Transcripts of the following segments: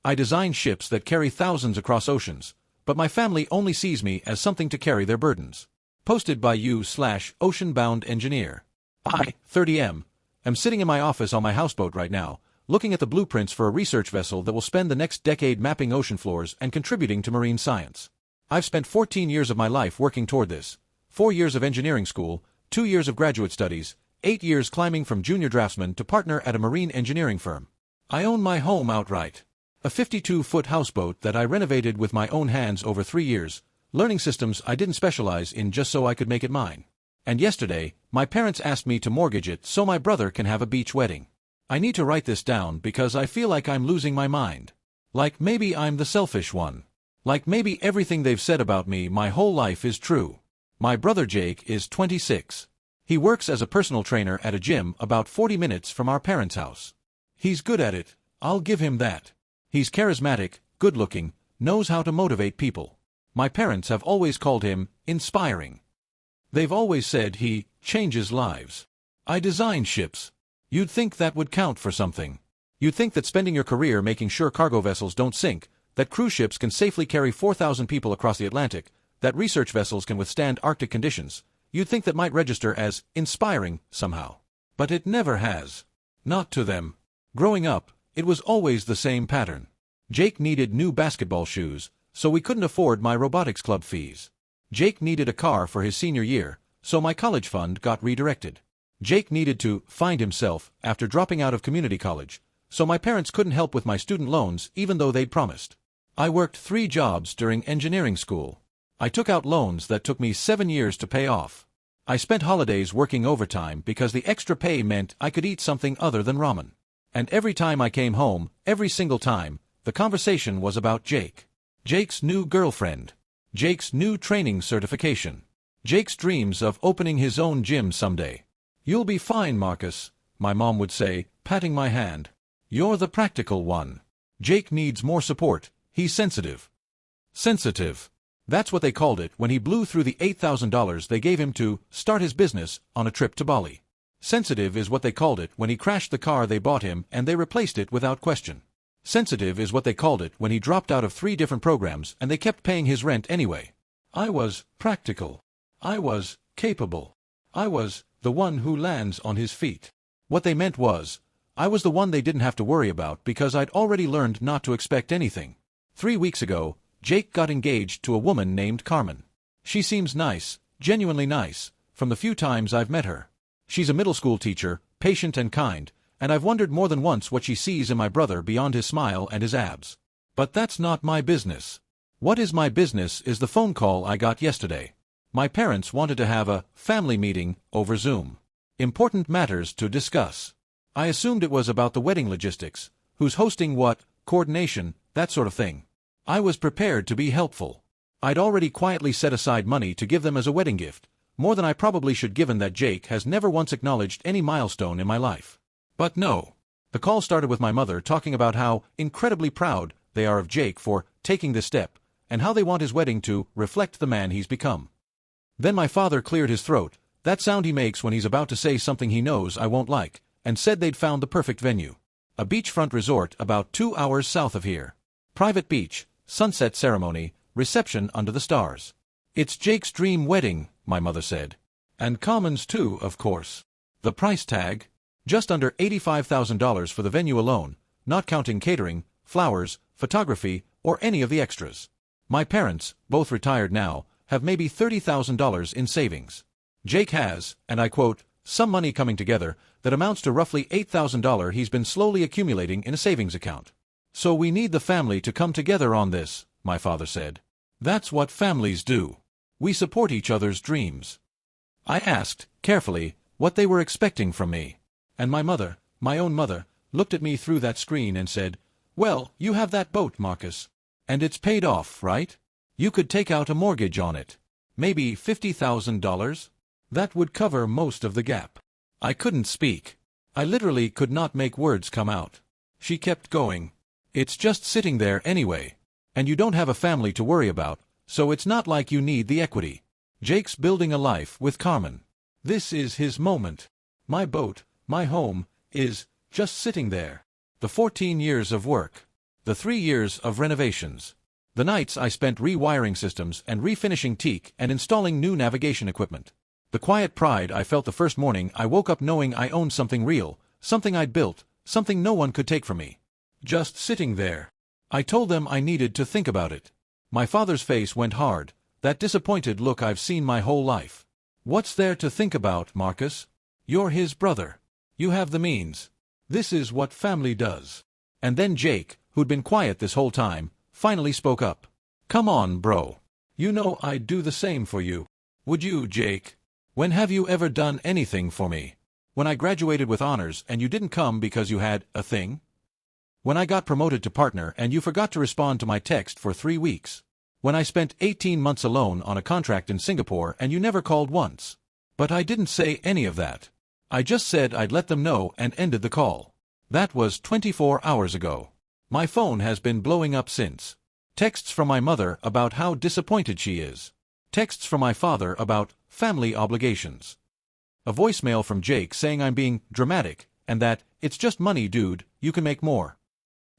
I design ships that carry thousands across oceans, but my family only sees me as something to carry their burdens. Posted by you/ocean-bound engineer. I, 30M, am sitting in my office on my houseboat right now, looking at the blueprints for a research vessel that will spend the next decade mapping ocean floors and contributing to marine science. I've spent 14 years of my life working toward this. 4 years of engineering school, 2 years of graduate studies, 8 years climbing from junior draftsman to partner at a marine engineering firm. I own my home outright. A 52-foot houseboat that I renovated with my own hands over 3 years, learning systems I didn't specialize in just so I could make it mine. And yesterday, my parents asked me to mortgage it so my brother can have a beach wedding. I need to write this down because I feel like I'm losing my mind. Like maybe I'm the selfish one. Like maybe everything they've said about me my whole life is true. My brother Jake is 26. He works as a personal trainer at a gym about 40 minutes from our parents' house. He's good at it, I'll give him that. He's charismatic, good-looking, knows how to motivate people. My parents have always called him inspiring. They've always said he changes lives. I design ships. You'd think that would count for something. You'd think that spending your career making sure cargo vessels don't sink, that cruise ships can safely carry 4,000 people across the Atlantic, that research vessels can withstand Arctic conditions, you'd think that might register as inspiring somehow. But it never has. Not to them. Growing up, it was always the same pattern. Jake needed new basketball shoes, so we couldn't afford my robotics club fees. Jake needed a car for his senior year, so my college fund got redirected. Jake needed to find himself after dropping out of community college, so my parents couldn't help with my student loans even though they'd promised. I worked 3 jobs during engineering school. I took out loans that took me 7 years to pay off. I spent holidays working overtime because the extra pay meant I could eat something other than ramen. And every time I came home, every single time, the conversation was about Jake. Jake's new girlfriend. Jake's new training certification. Jake's dreams of opening his own gym someday. You'll be fine, Marcus, my mom would say, patting my hand. You're the practical one. Jake needs more support, he's sensitive. Sensitive. That's what they called it when he blew through the $8,000 they gave him to start his business on a trip to Bali. Sensitive is what they called it when he crashed the car they bought him and they replaced it without question. Sensitive is what they called it when he dropped out of 3 different programs and they kept paying his rent anyway. I was practical. I was capable. I was the one who lands on his feet. What they meant was, I was the one they didn't have to worry about because I'd already learned not to expect anything. 3 weeks ago, Jake got engaged to a woman named Carmen. She seems nice, genuinely nice, from the few times I've met her. She's a middle school teacher, patient and kind, and I've wondered more than once what she sees in my brother beyond his smile and his abs. But that's not my business. What is my business is the phone call I got yesterday. My parents wanted to have a family meeting over Zoom. Important matters to discuss. I assumed it was about the wedding logistics, who's hosting what, coordination, that sort of thing. I was prepared to be helpful. I'd already quietly set aside money to give them as a wedding gift, more than I probably should given that Jake has never once acknowledged any milestone in my life. But no. The call started with my mother talking about how incredibly proud they are of Jake for taking this step, and how they want his wedding to reflect the man he's become. Then my father cleared his throat, that sound he makes when he's about to say something he knows I won't like, and said they'd found the perfect venue. A beachfront resort about 2 hours south of here. Private beach, sunset ceremony, reception under the stars. It's Jake's dream wedding, my mother said. And Carmen's too, of course. The price tag? Just under $85,000 for the venue alone, not counting catering, flowers, photography, or any of the extras. My parents, both retired now, have maybe $30,000 in savings. Jake has, and I quote, some money coming together that amounts to roughly $8,000 he's been slowly accumulating in a savings account. So we need the family to come together on this, my father said. That's what families do. We support each other's dreams. I asked, carefully, what they were expecting from me. And my mother, my own mother, looked at me through that screen and said, well, you have that boat, Marcus. And it's paid off, right? You could take out a mortgage on it. Maybe $50,000? That would cover most of the gap. I couldn't speak. I literally could not make words come out. She kept going. It's just sitting there anyway. And you don't have a family to worry about, so it's not like you need the equity. Jake's building a life with Carmen. This is his moment. My boat, my home, is just sitting there. The 14 years of work. The 3 years of renovations. The nights I spent rewiring systems and refinishing teak and installing new navigation equipment. The quiet pride I felt the first morning I woke up knowing I owned something real, something I'd built, something no one could take from me. Just sitting there. I told them I needed to think about it. My father's face went hard, that disappointed look I've seen my whole life. What's there to think about, Marcus? You're his brother. You have the means. This is what family does. And then Jake, who'd been quiet this whole time, finally spoke up. Come on, bro. You know I'd do the same for you. Would you, Jake? When have you ever done anything for me? When I graduated with honors and you didn't come because you had a thing? When I got promoted to partner and you forgot to respond to my text for 3 weeks? When I spent 18 months alone on a contract in Singapore and you never called once? But I didn't say any of that. I just said I'd let them know and ended the call. That was 24 hours ago. My phone has been blowing up since. Texts from my mother about how disappointed she is. Texts from my father about family obligations. A voicemail from Jake saying I'm being dramatic and that it's just money, dude, you can make more.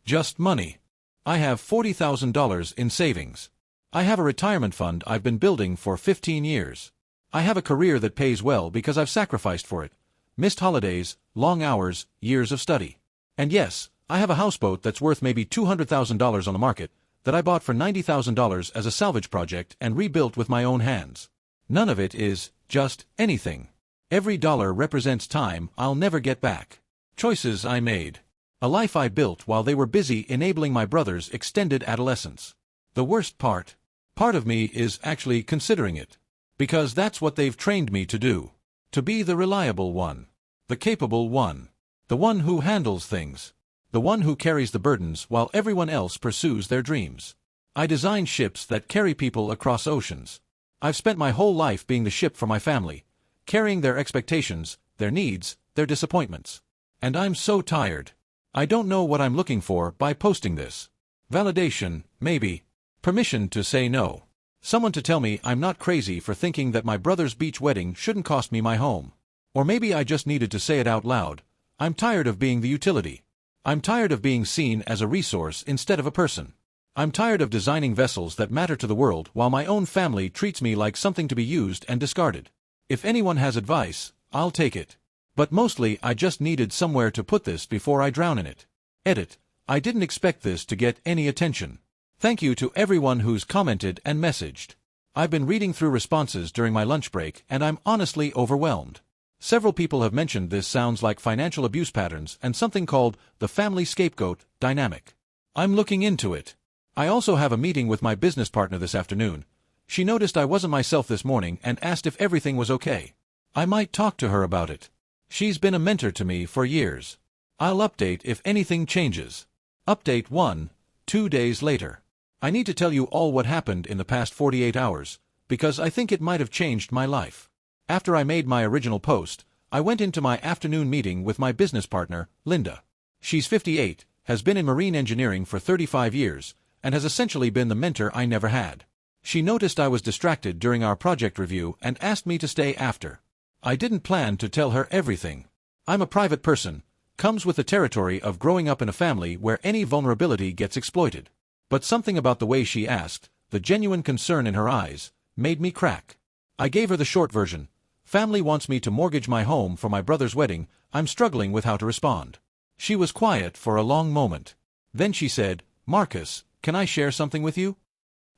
Just money. I have $40,000 in savings. I have a retirement fund I've been building for 15 years. I have a career that pays well because I've sacrificed for it. Missed holidays, long hours, years of study. And yes, I have a houseboat that's worth maybe $200,000 on the market that I bought for $90,000 as a salvage project and rebuilt with my own hands. None of it is just anything. Every dollar represents time I'll never get back. Choices I made. A life I built while they were busy enabling my brother's extended adolescence. The worst part of me is actually considering it. Because that's what they've trained me to do. To be the reliable one. The capable one. The one who handles things. The one who carries the burdens while everyone else pursues their dreams. I design ships that carry people across oceans. I've spent my whole life being the ship for my family, carrying their expectations, their needs, their disappointments. And I'm so tired. I don't know what I'm looking for by posting this. Validation, maybe. Permission to say no. Someone to tell me I'm not crazy for thinking that my brother's beach wedding shouldn't cost me my home. Or maybe I just needed to say it out loud. I'm tired of being the utility. I'm tired of being seen as a resource instead of a person. I'm tired of designing vessels that matter to the world while my own family treats me like something to be used and discarded. If anyone has advice, I'll take it. But mostly I just needed somewhere to put this before I drown in it. Edit. I didn't expect this to get any attention. Thank you to everyone who's commented and messaged. I've been reading through responses during my lunch break and I'm honestly overwhelmed. Several people have mentioned this sounds like financial abuse patterns and something called the family scapegoat dynamic. I'm looking into it. I also have a meeting with my business partner this afternoon. She noticed I wasn't myself this morning and asked if everything was okay. I might talk to her about it. She's been a mentor to me for years. I'll update if anything changes. Update 1, 2 days later. I need to tell you all what happened in the past 48 hours, because I think it might have changed my life. After I made my original post, I went into my afternoon meeting with my business partner, Linda. She's 58, has been in marine engineering for 35 years, and has essentially been the mentor I never had. She noticed I was distracted during our project review and asked me to stay after. I didn't plan to tell her everything. I'm a private person, comes with the territory of growing up in a family where any vulnerability gets exploited. But something about the way she asked, the genuine concern in her eyes, made me crack. I gave her the short version. Family wants me to mortgage my home for my brother's wedding. I'm struggling with how to respond. She was quiet for a long moment. Then she said, Marcus, can I share something with you?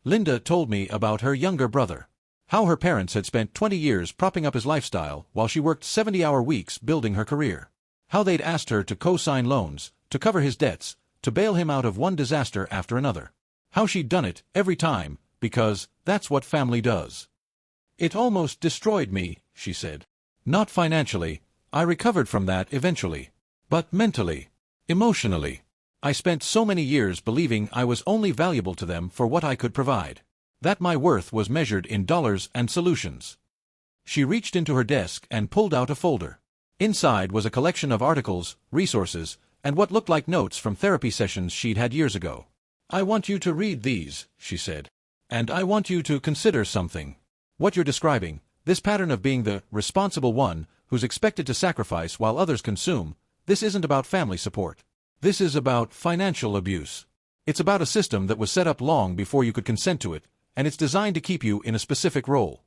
Linda told me about her younger brother. How her parents had spent 20 years propping up his lifestyle while she worked 70-hour weeks building her career. How they'd asked her to co-sign loans, to cover his debts, to bail him out of one disaster after another. How she'd done it every time, because that's what family does. It almost destroyed me, she said. Not financially. I recovered from that eventually. But mentally. Emotionally. I spent so many years believing I was only valuable to them for what I could provide. That my worth was measured in dollars and solutions. She reached into her desk and pulled out a folder. Inside was a collection of articles, resources, and what looked like notes from therapy sessions she'd had years ago. I want you to read these, she said. And I want you to consider something. What you're describing, this pattern of being the responsible one who's expected to sacrifice while others consume, this isn't about family support. This is about financial abuse. It's about a system that was set up long before you could consent to it, and it's designed to keep you in a specific role.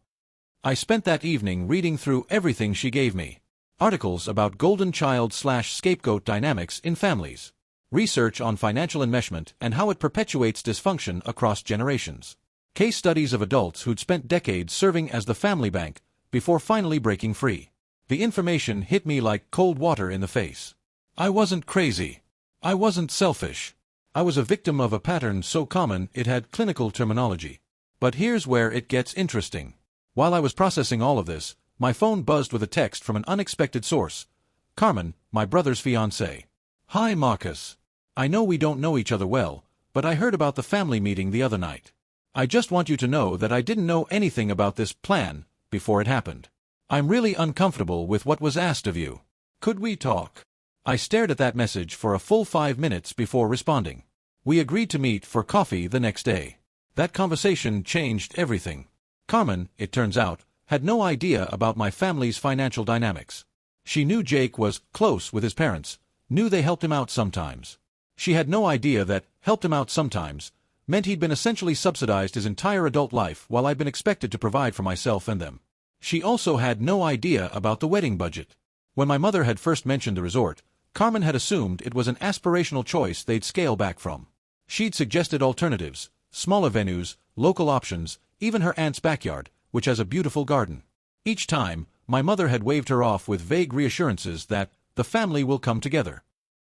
I spent that evening reading through everything she gave me. Articles about golden child/scapegoat dynamics in families. Research on financial enmeshment and how it perpetuates dysfunction across generations. Case studies of adults who'd spent decades serving as the family bank before finally breaking free. The information hit me like cold water in the face. I wasn't crazy. I wasn't selfish. I was a victim of a pattern so common it had clinical terminology. But here's where it gets interesting. While I was processing all of this, my phone buzzed with a text from an unexpected source. Carmen, my brother's fiancée. Hi Marcus. I know we don't know each other well, but I heard about the family meeting the other night. I just want you to know that I didn't know anything about this plan before it happened. I'm really uncomfortable with what was asked of you. Could we talk? I stared at that message for a full 5 minutes before responding. We agreed to meet for coffee the next day. That conversation changed everything. Carmen, it turns out, had no idea about my family's financial dynamics. She knew Jake was close with his parents, knew they helped him out sometimes. She had no idea that helped him out sometimes meant he'd been essentially subsidized his entire adult life while I'd been expected to provide for myself and them. She also had no idea about the wedding budget. When my mother had first mentioned the resort, Carmen had assumed it was an aspirational choice they'd scale back from. She'd suggested alternatives, smaller venues, local options, even her aunt's backyard, which has a beautiful garden. Each time, my mother had waved her off with vague reassurances that the family will come together.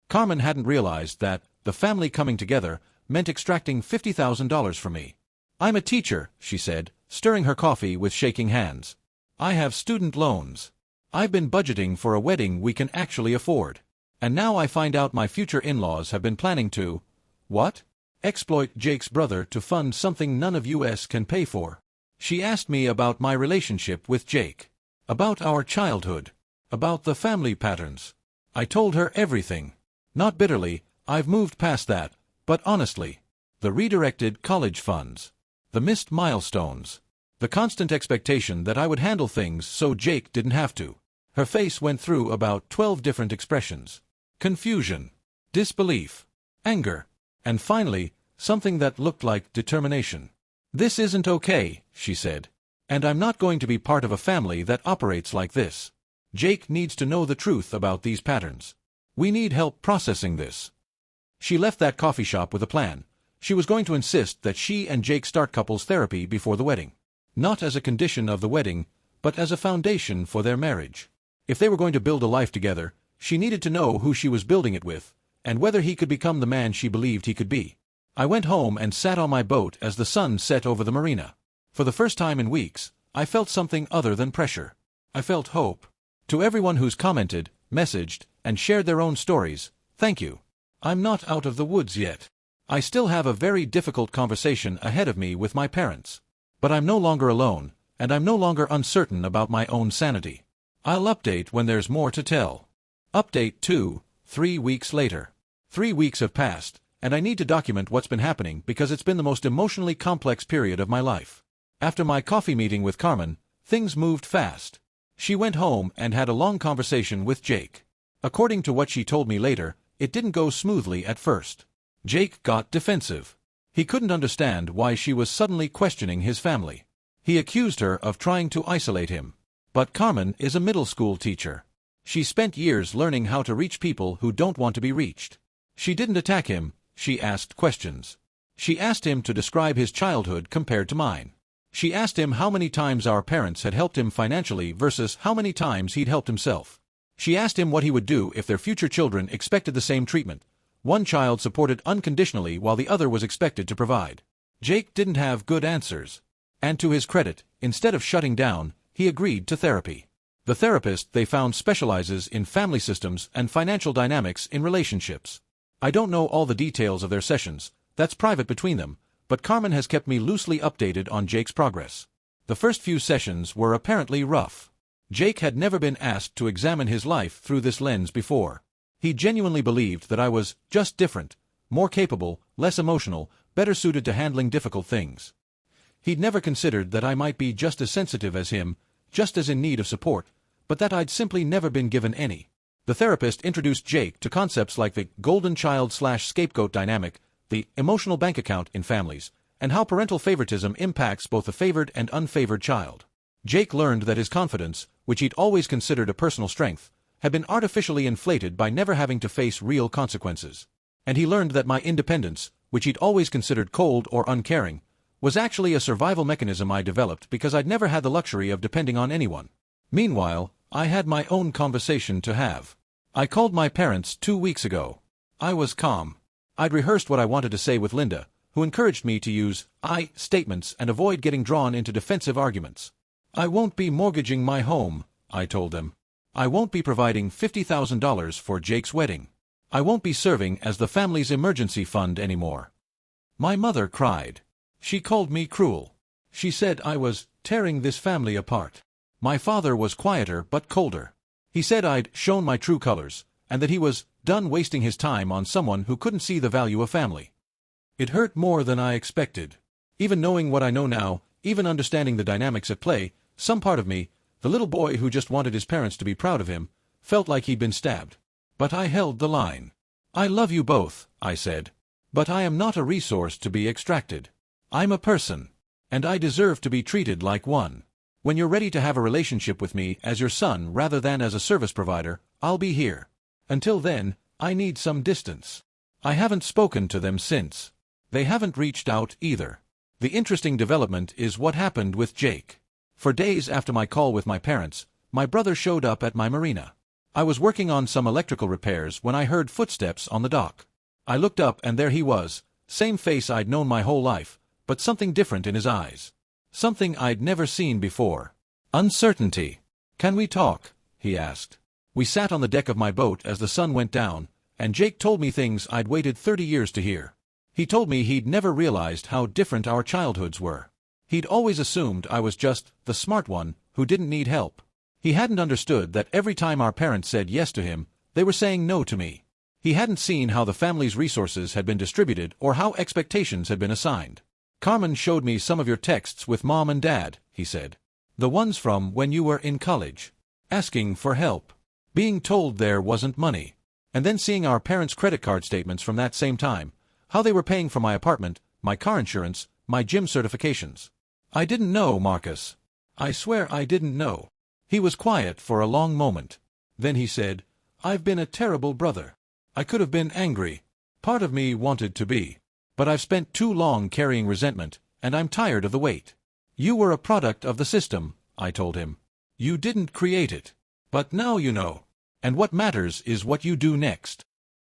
Carmen hadn't realized that the family coming together meant extracting $50,000 from me. I'm a teacher, she said, stirring her coffee with shaking hands. I have student loans. I've been budgeting for a wedding we can actually afford. And now I find out my future in-laws have been planning to, what? Exploit Jake's brother to fund something none of us can pay for. She asked me about my relationship with Jake. About our childhood. About the family patterns. I told her everything. Not bitterly, I've moved past that, but honestly. The redirected college funds. The missed milestones. The constant expectation that I would handle things so Jake didn't have to. Her face went through about 12 different expressions. Confusion. Disbelief. Anger. And finally, something that looked like determination. This isn't okay, she said. And I'm not going to be part of a family that operates like this. Jake needs to know the truth about these patterns. We need help processing this. She left that coffee shop with a plan. She was going to insist that she and Jake start couples therapy before the wedding. Not as a condition of the wedding, but as a foundation for their marriage. If they were going to build a life together, she needed to know who she was building it with, and whether he could become the man she believed he could be. I went home and sat on my boat as the sun set over the marina. For the first time in weeks, I felt something other than pressure. I felt hope. To everyone who's commented, messaged, and shared their own stories, thank you. I'm not out of the woods yet. I still have a very difficult conversation ahead of me with my parents. But I'm no longer alone, and I'm no longer uncertain about my own sanity. I'll update when there's more to tell. Update 2, 3 weeks later. 3 weeks have passed, and I need to document what's been happening because it's been the most emotionally complex period of my life. After my coffee meeting with Carmen, things moved fast. She went home and had a long conversation with Jake. According to what she told me later, it didn't go smoothly at first. Jake got defensive. He couldn't understand why she was suddenly questioning his family. He accused her of trying to isolate him. But Carmen is a middle school teacher. She spent years learning how to reach people who don't want to be reached. She didn't attack him, she asked questions. She asked him to describe his childhood compared to mine. She asked him how many times our parents had helped him financially versus how many times he'd helped himself. She asked him what he would do if their future children expected the same treatment. One child supported unconditionally while the other was expected to provide. Jake didn't have good answers. And to his credit, instead of shutting down, he agreed to therapy. The therapist they found specializes in family systems and financial dynamics in relationships. I don't know all the details of their sessions, that's private between them, but Carmen has kept me loosely updated on Jake's progress. The first few sessions were apparently rough. Jake had never been asked to examine his life through this lens before. He genuinely believed that I was just different, more capable, less emotional, better suited to handling difficult things. He'd never considered that I might be just as sensitive as him, just as in need of support, but that I'd simply never been given any. The therapist introduced Jake to concepts like the golden child/scapegoat dynamic, the emotional bank account in families, and how parental favoritism impacts both the favored and unfavored child. Jake learned that his confidence, which he'd always considered a personal strength, had been artificially inflated by never having to face real consequences. And he learned that my independence, which he'd always considered cold or uncaring, was actually a survival mechanism I developed because I'd never had the luxury of depending on anyone. Meanwhile, I had my own conversation to have. I called my parents 2 weeks ago. I was calm. I'd rehearsed what I wanted to say with Linda, who encouraged me to use I statements and avoid getting drawn into defensive arguments. I won't be mortgaging my home, I told them. I won't be providing $50,000 for Jake's wedding. I won't be serving as the family's emergency fund anymore. My mother cried. She called me cruel. She said I was tearing this family apart. My father was quieter but colder. He said I'd shown my true colors, and that he was done wasting his time on someone who couldn't see the value of family. It hurt more than I expected. Even knowing what I know now, even understanding the dynamics at play, some part of me, the little boy who just wanted his parents to be proud of him, felt like he'd been stabbed. But I held the line. I love you both, I said. But I am not a resource to be extracted. I'm a person. And I deserve to be treated like one. When you're ready to have a relationship with me as your son rather than as a service provider, I'll be here. Until then, I need some distance. I haven't spoken to them since. They haven't reached out either. The interesting development is what happened with Jake. For days after my call with my parents, my brother showed up at my marina. I was working on some electrical repairs when I heard footsteps on the dock. I looked up and there he was, same face I'd known my whole life, but something different in his eyes. Something I'd never seen before. Uncertainty. Can we talk? He asked. We sat on the deck of my boat as the sun went down, and Jake told me things I'd waited 30 years to hear. He told me he'd never realized how different our childhoods were. He'd always assumed I was just the smart one who didn't need help. He hadn't understood that every time our parents said yes to him, they were saying no to me. He hadn't seen how the family's resources had been distributed or how expectations had been assigned. Carmen showed me some of your texts with Mom and Dad, he said. The ones from when you were in college. Asking for help. Being told there wasn't money. And then seeing our parents' credit card statements from that same time. How they were paying for my apartment, my car insurance, my gym certifications. I didn't know, Marcus. I swear I didn't know. He was quiet for a long moment. Then he said, I've been a terrible brother. I could have been angry. Part of me wanted to be. But I've spent too long carrying resentment, and I'm tired of the weight. You were a product of the system, I told him. You didn't create it. But now you know. And what matters is what you do next.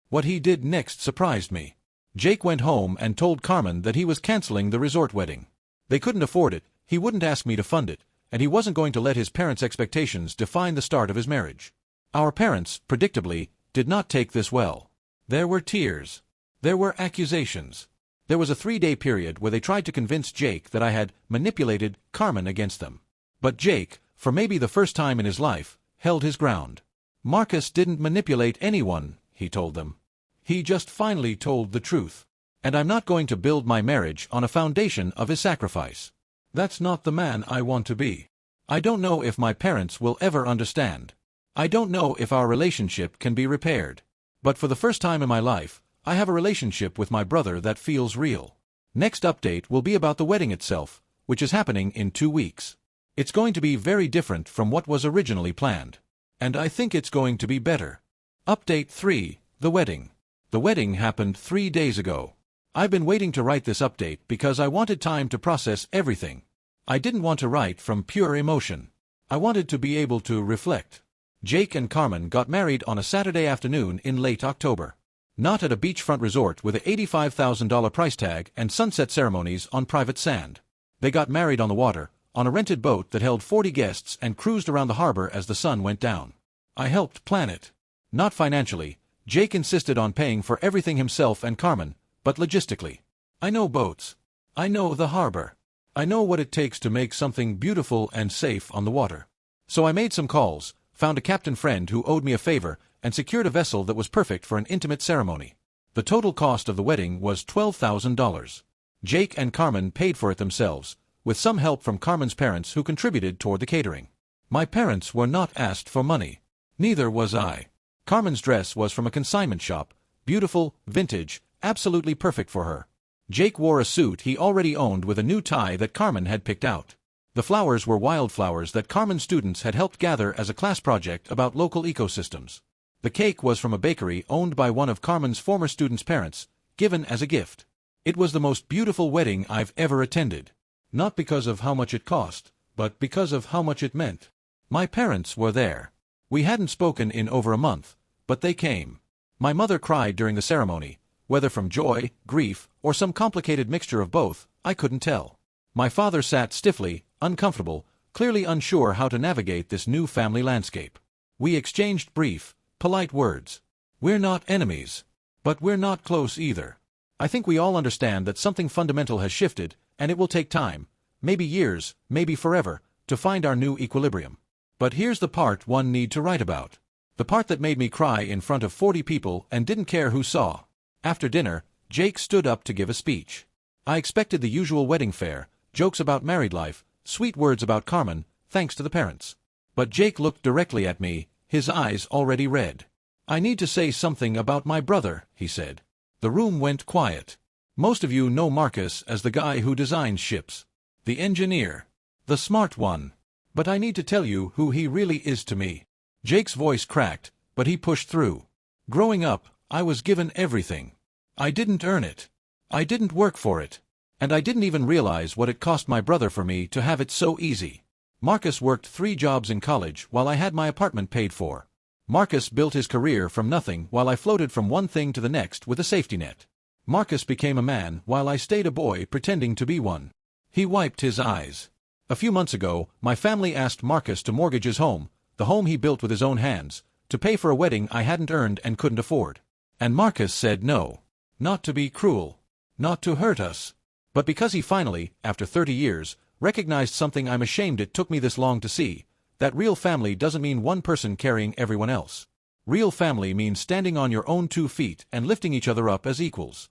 What he did next surprised me. Jake went home and told Carmen that he was canceling the resort wedding. They couldn't afford it, he wouldn't ask me to fund it, and he wasn't going to let his parents' expectations define the start of his marriage. Our parents, predictably, did not take this well. There were tears. There were accusations. There was a 3-day period where they tried to convince Jake that I had manipulated Carmen against them. But Jake, for maybe the first time in his life, held his ground. Marcus didn't manipulate anyone, he told them. He just finally told the truth. And I'm not going to build my marriage on a foundation of his sacrifice. That's not the man I want to be. I don't know if my parents will ever understand. I don't know if our relationship can be repaired. But for the first time in my life, I have a relationship with my brother that feels real. Next update will be about the wedding itself, which is happening in 2 weeks. It's going to be very different from what was originally planned. And I think it's going to be better. Update 3, the wedding. The wedding happened 3 days ago. I've been waiting to write this update because I wanted time to process everything. I didn't want to write from pure emotion. I wanted to be able to reflect. Jake and Carmen got married on a Saturday afternoon in late October. Not at a beachfront resort with an $85,000 price tag and sunset ceremonies on private sand. They got married on the water, on a rented boat that held 40 guests and cruised around the harbor as the sun went down. I helped plan it. Not financially. Jake insisted on paying for everything himself and Carmen, but logistically. I know boats. I know the harbor. I know what it takes to make something beautiful and safe on the water. So I made some calls, found a captain friend who owed me a favor, and secured a vessel that was perfect for an intimate ceremony. The total cost of the wedding was $12,000. Jake and Carmen paid for it themselves, with some help from Carmen's parents who contributed toward the catering. My parents were not asked for money. Neither was I. Carmen's dress was from a consignment shop, beautiful, vintage, absolutely perfect for her. Jake wore a suit he already owned with a new tie that Carmen had picked out. The flowers were wildflowers that Carmen's students had helped gather as a class project about local ecosystems. The cake was from a bakery owned by one of Carmen's former students' parents, given as a gift. It was the most beautiful wedding I've ever attended. Not because of how much it cost, but because of how much it meant. My parents were there. We hadn't spoken in over a month, but they came. My mother cried during the ceremony, whether from joy, grief, or some complicated mixture of both, I couldn't tell. My father sat stiffly, uncomfortable, clearly unsure how to navigate this new family landscape. We exchanged brief, polite words. We're not enemies. But we're not close either. I think we all understand that something fundamental has shifted, and it will take time, maybe years, maybe forever, to find our new equilibrium. But here's the part one need to write about. The part that made me cry in front of 40 people and didn't care who saw. After dinner, Jake stood up to give a speech. I expected the usual wedding fare, jokes about married life, sweet words about Carmen, thanks to the parents. But Jake looked directly at me, his eyes already red. I need to say something about my brother, he said. The room went quiet. Most of you know Marcus as the guy who designs ships. The engineer. The smart one. But I need to tell you who he really is to me. Jake's voice cracked, but he pushed through. Growing up, I was given everything. I didn't earn it. I didn't work for it. And I didn't even realize what it cost my brother for me to have it so easy. Marcus worked 3 jobs in college while I had my apartment paid for. Marcus built his career from nothing while I floated from one thing to the next with a safety net. Marcus became a man while I stayed a boy pretending to be one. He wiped his eyes. A few months ago, my family asked Marcus to mortgage his home, the home he built with his own hands, to pay for a wedding I hadn't earned and couldn't afford. And Marcus said no. Not to be cruel. Not to hurt us. But because he finally, after 30 years, recognized something I'm ashamed it took me this long to see, that real family doesn't mean one person carrying everyone else. Real family means standing on your own 2 feet and lifting each other up as equals.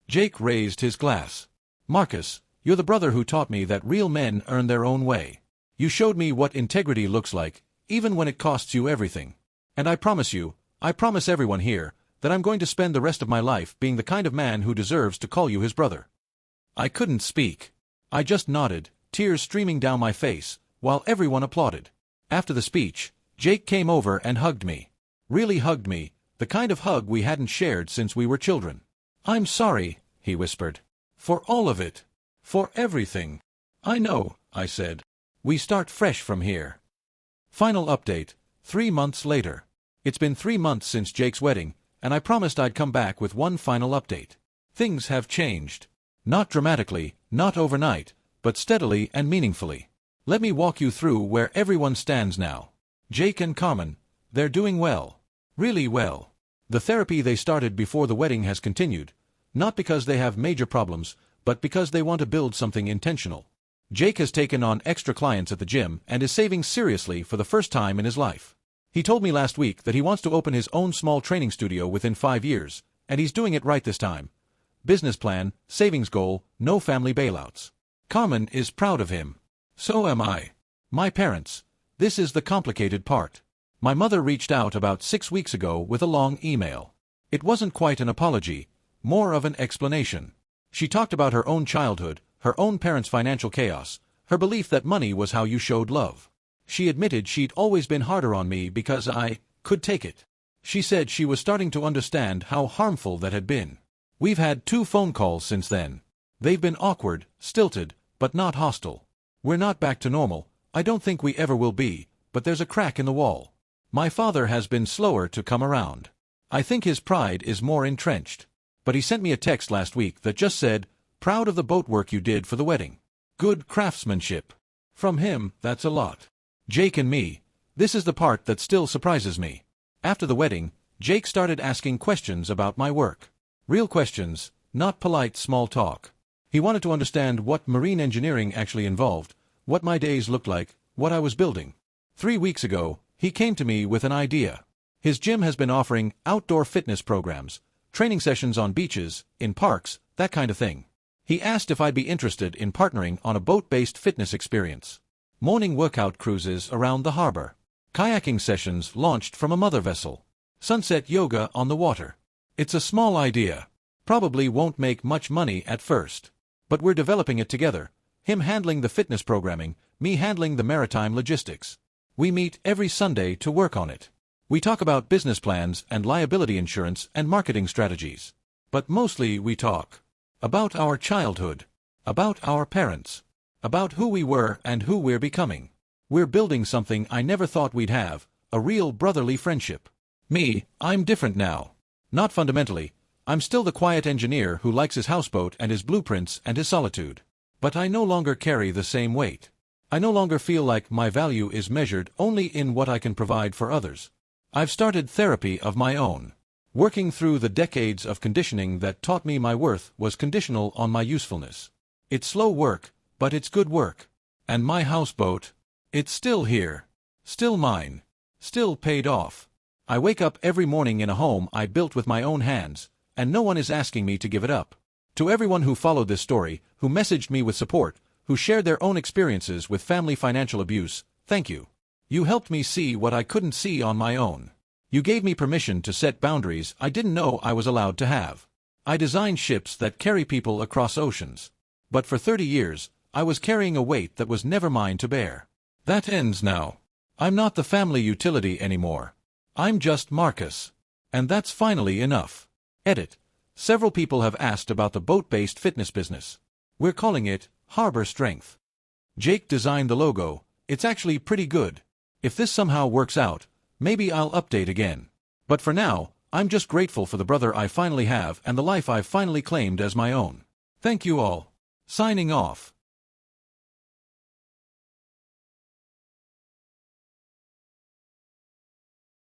Jake raised his glass. Marcus, you're the brother who taught me that real men earn their own way. You showed me what integrity looks like, even when it costs you everything. And I promise you, I promise everyone here, that I'm going to spend the rest of my life being the kind of man who deserves to call you his brother. I couldn't speak. I just nodded, tears streaming down my face, while everyone applauded. After the speech, Jake came over and hugged me. Really hugged me, the kind of hug we hadn't shared since we were children. I'm sorry, he whispered. For all of it. For everything. I know, I said. We start fresh from here. Final update, 3 months later. It's been 3 months since Jake's wedding, and I promised I'd come back with one final update. Things have changed. Not dramatically, not overnight, but steadily and meaningfully. Let me walk you through where everyone stands now. Jake and Carmen, they're doing well. Really well. The therapy they started before the wedding has continued, not because they have major problems, but because they want to build something intentional. Jake has taken on extra clients at the gym and is saving seriously for the first time in his life. He told me last week that he wants to open his own small training studio within 5 years, and he's doing it right this time. Business plan, savings goal, no family bailouts. Carmen is proud of him. So am I. My parents. This is the complicated part. My mother reached out about 6 weeks ago with a long email. It wasn't quite an apology, more of an explanation. She talked about her own childhood, her own parents' financial chaos, her belief that money was how you showed love. She admitted she'd always been harder on me because I could take it. She said she was starting to understand how harmful that had been. We've had 2 phone calls since then. They've been awkward, stilted, but not hostile. We're not back to normal, I don't think we ever will be, but there's a crack in the wall. My father has been slower to come around. I think his pride is more entrenched. But he sent me a text last week that just said, "Proud of the boat work you did for the wedding. Good craftsmanship." From him, that's a lot. Jake and me, this is the part that still surprises me. After the wedding, Jake started asking questions about my work. Real questions, not polite small talk. He wanted to understand what marine engineering actually involved, what my days looked like, what I was building. 3 weeks ago, he came to me with an idea. His gym has been offering outdoor fitness programs, training sessions on beaches, in parks, that kind of thing. He asked if I'd be interested in partnering on a boat-based fitness experience. Morning workout cruises around the harbor. Kayaking sessions launched from a mother vessel. Sunset yoga on the water. It's a small idea. Probably won't make much money at first. But we're developing it together. Him handling the fitness programming, me handling the maritime logistics. We meet every Sunday to work on it. We talk about business plans and liability insurance and marketing strategies. But mostly we talk about our childhood, about our parents, about who we were and who we're becoming. We're building something I never thought we'd have, a real brotherly friendship. Me, I'm different now. Not fundamentally. I'm still the quiet engineer who likes his houseboat and his blueprints and his solitude. But I no longer carry the same weight. I no longer feel like my value is measured only in what I can provide for others. I've started therapy of my own, working through the decades of conditioning that taught me my worth was conditional on my usefulness. It's slow work, but it's good work. And my houseboat, it's still here, still mine, still paid off. I wake up every morning in a home I built with my own hands, and no one is asking me to give it up. To everyone who followed this story, who messaged me with support, who shared their own experiences with family financial abuse, thank you. You helped me see what I couldn't see on my own. You gave me permission to set boundaries I didn't know I was allowed to have. I designed ships that carry people across oceans. But for 30 years, I was carrying a weight that was never mine to bear. That ends now. I'm not the family utility anymore. I'm just Marcus. And that's finally enough. Edit. Several people have asked about the boat-based fitness business. We're calling it Harbor Strength. Jake designed the logo. It's actually pretty good. If this somehow works out, maybe I'll update again. But for now, I'm just grateful for the brother I finally have and the life I've finally claimed as my own. Thank you all. Signing off.